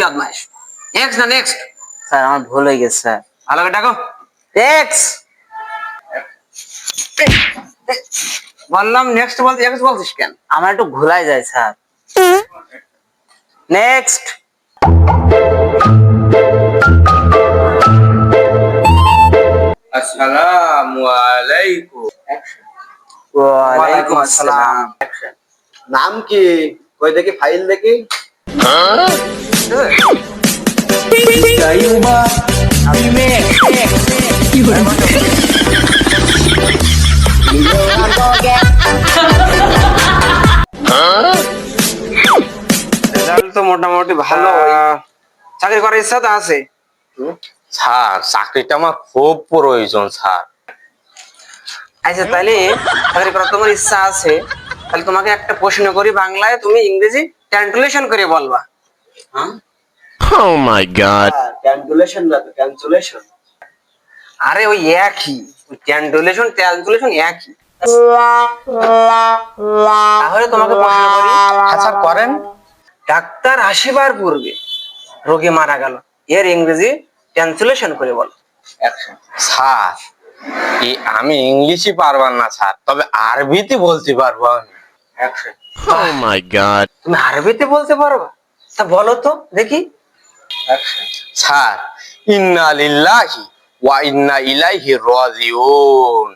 বদমাইশ নেক্সট না next sir আমার ভুল হয়ে গেছে স্যার। ভালো করে ডাকো এক্স। বললাম নেক্সট বলতে এক্স বলছিস কেন? আমার একটু ভুলাই যায় স্যার। নেক্সট। আসসালামু আলাইকুম। ওয়ালাইকুম আসসালাম। নাম কি? কই দেখি ফাইল দেখি। রেজাল্ট তো মোটামুটি ভালো। চাকরি করার ইচ্ছা তো আছে। স্যার চাকরিটা আমার খুব প্রয়োজন স্যার। আচ্ছা তাহলে চাকরি করার তোমার ইচ্ছা আছে, তাহলে তোমাকে একটা প্রশ্ন করি বাংলায়, তুমি ইংরেজি ট্রান্সলেশন করে বলবা। Oh my god. ক্যালকুলেশন না তো ক্যালকুলেশন। আরে ওই একই, ট্রান্সলেশন ট্রান্সলেশন একই। তাহলে তোমাকে প্রশ্ন করি, আচ্ছা করেন। ডাক্তার আসিবার পূর্বে রোগী মারা গেল, এর ইংরেজি ট্রান্সলেশন করে বলো। স্যার আমি ইংলিশই পারবার না স্যার, তবে আরবিতে বলতে পারবো আমি। Oh my god. তুমি আরবিতে বলতে পারবা? তা বলো তো দেখি। স্যার ইন্না লিল্লাহি ওয়া ইন্না ইলাইহি রাজিউন।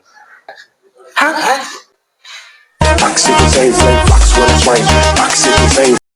Box it, say, box what it's rain. Box it, say.